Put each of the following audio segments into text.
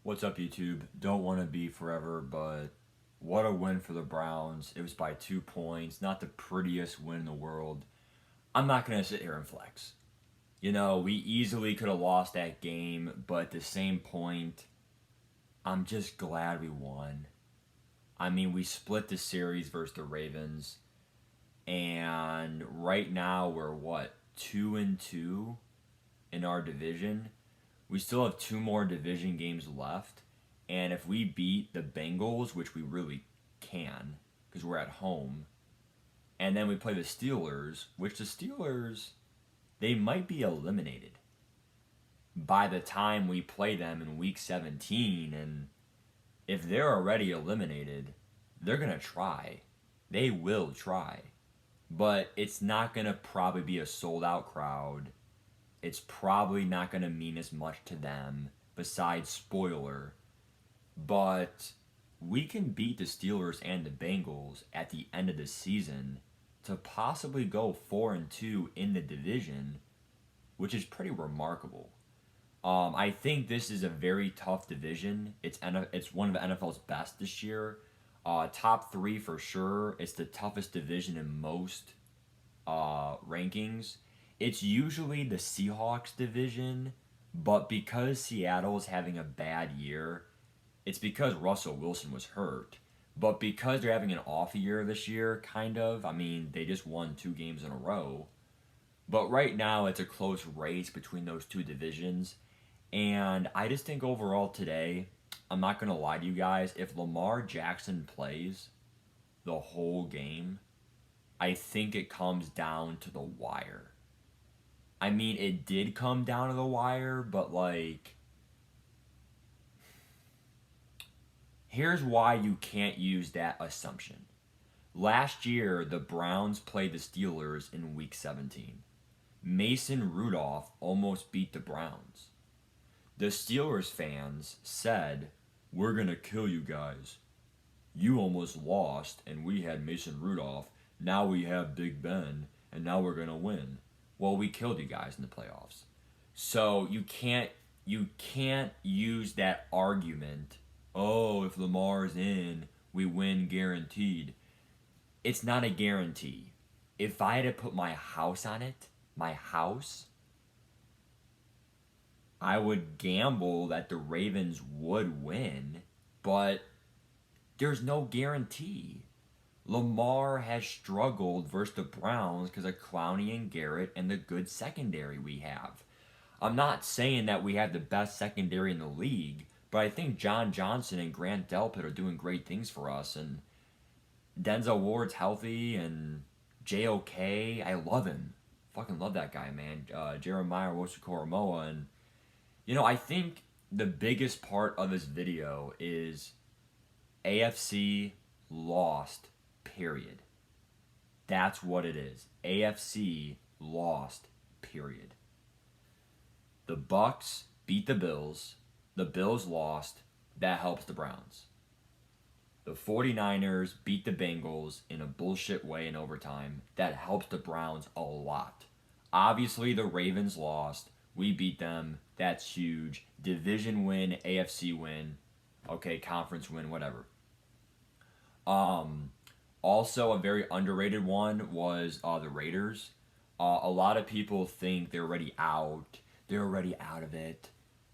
What's up, YouTube? Don't want to be forever, but what a win for the Browns. It was by 2 points, not the prettiest win in the world. I'm not going to sit here and flex. We easily could have lost that game, but at the same point, I'm just glad we won. I mean, we split the series versus the Ravens, and right now we're what, 2-2 in our division. We still have two more division games left. And if we beat the Bengals, which we really can, because we're at home, and then we play the Steelers, which the Steelers, they might be eliminated by the time we play them in week 17. And if they're already eliminated, they're going to try. They will try. But it's not going to probably be a sold out crowd. It's probably not going to mean as much to them, besides spoiler. But we can beat the Steelers and the Bengals at the end of the season to possibly go 4-2 in the division, which is pretty remarkable. I think this is a very tough division. It's one of the NFL's best this year. Top three for sure. It's the toughest division in most rankings. It's usually the Seahawks division, but because Seattle's having a bad year, it's because Russell Wilson was hurt. But because they're having an off year this year, kind of, I mean, they just won 2 games in a row. But right now, it's a close race between those two divisions. And I just think overall today, I'm not going to lie to you guys, if Lamar Jackson plays the whole game, I think it comes down to the wire. I mean, it did come down to the wire, but here's why you can't use that assumption. Last year, the Browns played the Steelers in week 17. Mason Rudolph almost beat the Browns. The Steelers fans said, "We're going to kill you guys. You almost lost, and we had Mason Rudolph. Now we have Big Ben, and now we're going to win." Well, we killed you guys in the playoffs. So you can't use that argument, "Oh, if Lamar's in, we win guaranteed." It's not a guarantee. If I had to put my house on it, I would gamble that the Ravens would win, but there's no guarantee. Lamar has struggled versus the Browns because of Clowney and Garrett and the good secondary we have. I'm not saying that we have the best secondary in the league, but I think John Johnson and Grant Delpit are doing great things for us. And Denzel Ward's healthy, and JOK, I love him. Fucking love that guy, man. Jeremiah Owusu-Koramoah. And, I think the biggest part of this video is AFC lost. Period. That's what it is. AFC lost. Period. The Bucks beat the Bills. The Bills lost. That helps the Browns. The 49ers beat the Bengals in a bullshit way in overtime. That helps the Browns a lot. Obviously, the Ravens lost. We beat them. That's huge. Division win, AFC win. Okay, conference win, whatever. Also, a very underrated one was the Raiders. A lot of people think they're already out. They're already out of it.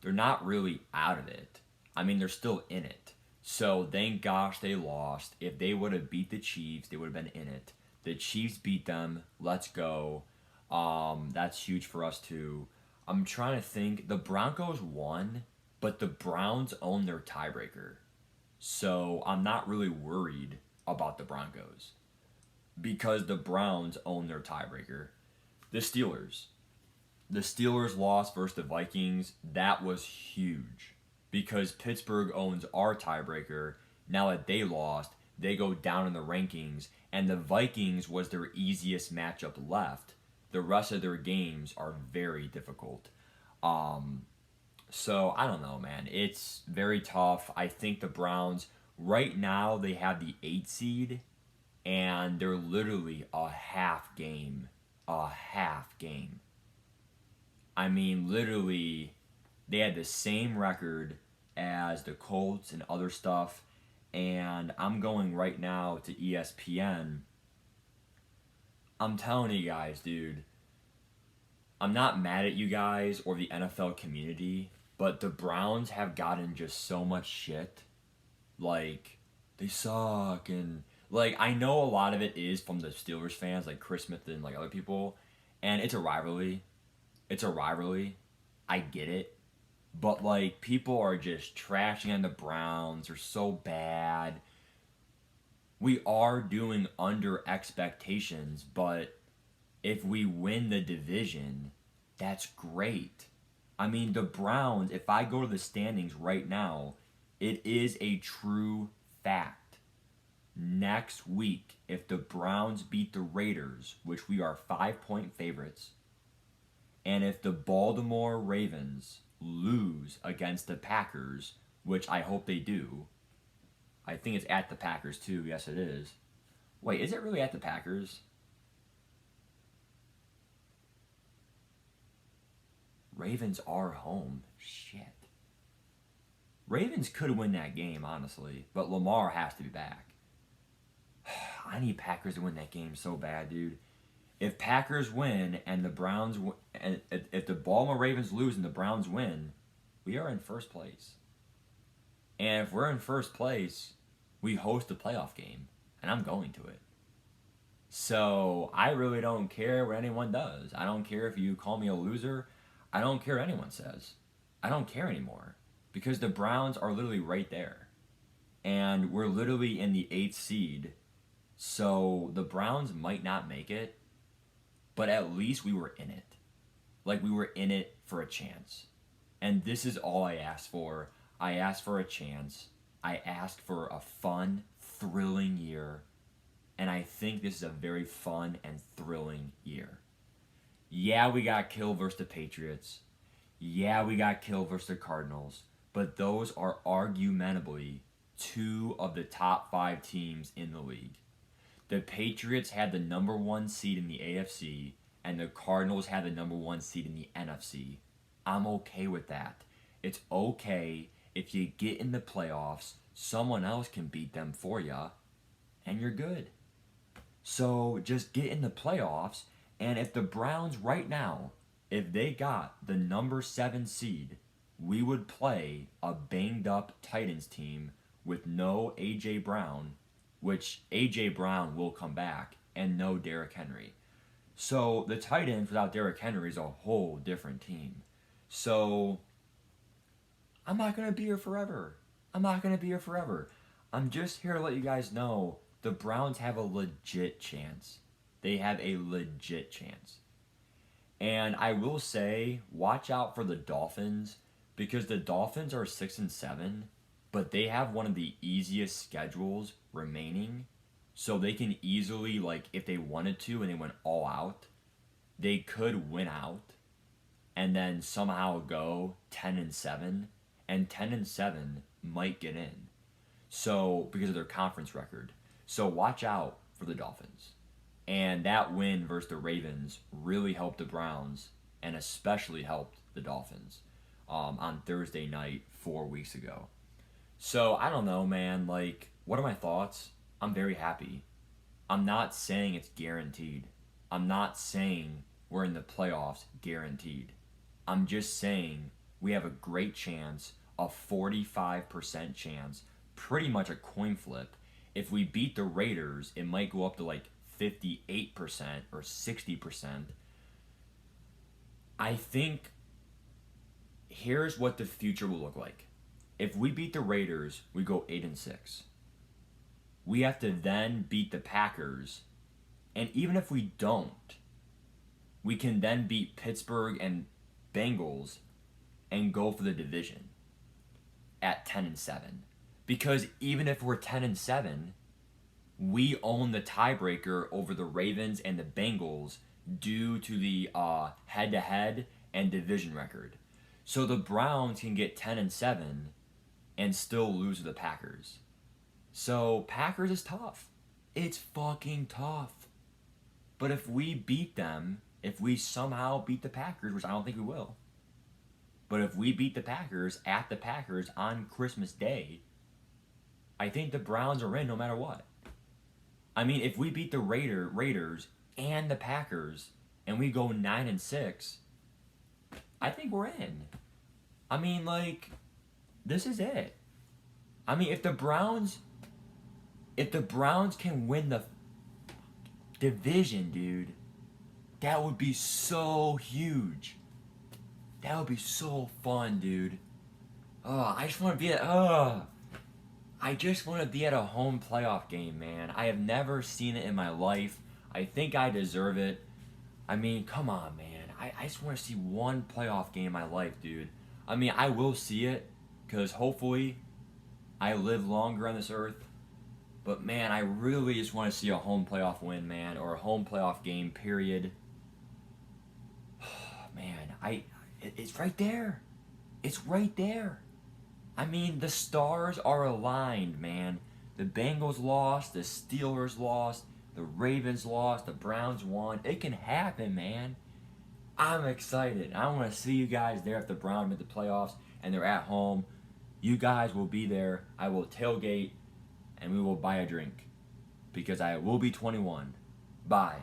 They're not really out of it. I mean, they're still in it. So, thank gosh they lost. If they would have beat the Chiefs, they would have been in it. The Chiefs beat them. Let's go. That's huge for us, too. I'm trying to think. The Broncos won, but the Browns own their tiebreaker. So, I'm not really worried about the Broncos because the Browns own their tiebreaker. The Steelers. The Steelers lost versus the Vikings. That was huge because Pittsburgh owns our tiebreaker. Now that they lost, they go down in the rankings, and the Vikings was their easiest matchup left. The rest of their games are very difficult. So, I don't know, man. It's very tough. I think the Browns, right now, they have the 8 seed, and they're literally a half game. A half game. I mean, literally, they had the same record as the Colts and other stuff. And I'm going right now to ESPN. I'm telling you guys, dude, I'm not mad at you guys or the NFL community, but the Browns have gotten just so much shit. Like, they suck. And, like, I know a lot of it is from the Steelers fans, like Chris Smith and, like, other people. And it's a rivalry. It's a rivalry. I get it. But, like, people are just trashing on the Browns. They're so bad. We are doing under expectations, but if we win the division, that's great. I mean, the Browns, if I go to the standings right now, it is a true fact. Next week, if the Browns beat the Raiders, which we are 5-point favorites, and if the Baltimore Ravens lose against the Packers, which I hope they do, I think it's at the Packers too. Yes, it is. Wait, is it really at the Packers? Ravens are home. Shit. Ravens could win that game, honestly, but Lamar has to be back. I need Packers to win that game so bad, dude. If Packers win and the Browns and if the Baltimore Ravens lose and the Browns win, we are in first place. And if we're in first place, we host a playoff game, and I'm going to it. So I really don't care what anyone does. I don't care if you call me a loser. I don't care what anyone says. I don't care anymore because the Browns are literally right there. And we're literally in the 8th seed. So the Browns might not make it, but at least we were in it. Like we were in it for a chance. And this is all I asked for. I asked for a chance. I asked for a fun, thrilling year. And I think this is a very fun and thrilling year. Yeah, we got killed versus the Patriots. Yeah, we got killed versus the Cardinals. But those are argumentably 2 of the top 5 teams in the league. The Patriots had the number 1 seed in the AFC, and the Cardinals had the number 1 seed in the NFC. I'm okay with that. It's okay if you get in the playoffs, someone else can beat them for you, and you're good. So just get in the playoffs, and if the Browns right now, if they got the number 7 seed, we would play a banged up Titans team with no A.J. Brown, which A.J. Brown will come back, and no Derrick Henry. So the Titans without Derrick Henry is a whole different team. So I'm not going to be here forever. I'm not going to be here forever. I'm just here to let you guys know the Browns have a legit chance. They have a legit chance. And I will say, watch out for the Dolphins because the Dolphins are 6-7, but they have one of the easiest schedules remaining. So they can easily, like, if they wanted to and they went all out, they could win out and then somehow go 10-7, and 10-7 might get in. So because of their conference record. So watch out for the Dolphins. And that win versus the Ravens really helped the Browns and especially helped the Dolphins on Thursday night 4 weeks ago. So I don't know, man. Like, what are my thoughts? I'm very happy. I'm not saying it's guaranteed. I'm not saying we're in the playoffs guaranteed. I'm just saying we have a great chance, a 45% chance, pretty much a coin flip. If we beat the Raiders, it might go up to like 58% or 60%. I think here's what the future will look like. If we beat the Raiders, we go 8-6. We have to then beat the Packers, and even if we don't, we can then beat Pittsburgh and Bengals and go for the division at 10-7. Because even if we're 10-7, we own the tiebreaker over the Ravens and the Bengals due to the head-to-head and division record. So the Browns can get 10-7 and still lose to the Packers. So Packers is tough. It's fucking tough. But if we beat them, if we somehow beat the Packers, which I don't think we will, But if we beat the Packers at the Packers on Christmas Day, I think the Browns are in no matter what. I mean, if we beat the Raiders and the Packers and we go 9-6, I think we're in. I mean, like, this is it. I mean, if the Browns can win the division, dude, that would be so huge. That would be so fun, dude. I just want to be at a home playoff game, man. I have never seen it in my life. I think I deserve it. I mean, come on, man. I just want to see one playoff game in my life, dude. I mean, I will see it because hopefully I live longer on this earth. But man, I really just want to see a home playoff win, man, or a home playoff game, period. Man, it's right there. It's right there. I mean, the stars are aligned, man. The Bengals lost, the Steelers lost, the Ravens lost, the Browns won. It can happen, man. I'm excited. I want to see you guys there if the Browns make the playoffs and they're at home. You guys will be there. I will tailgate and we will buy a drink because I will be 21. Bye.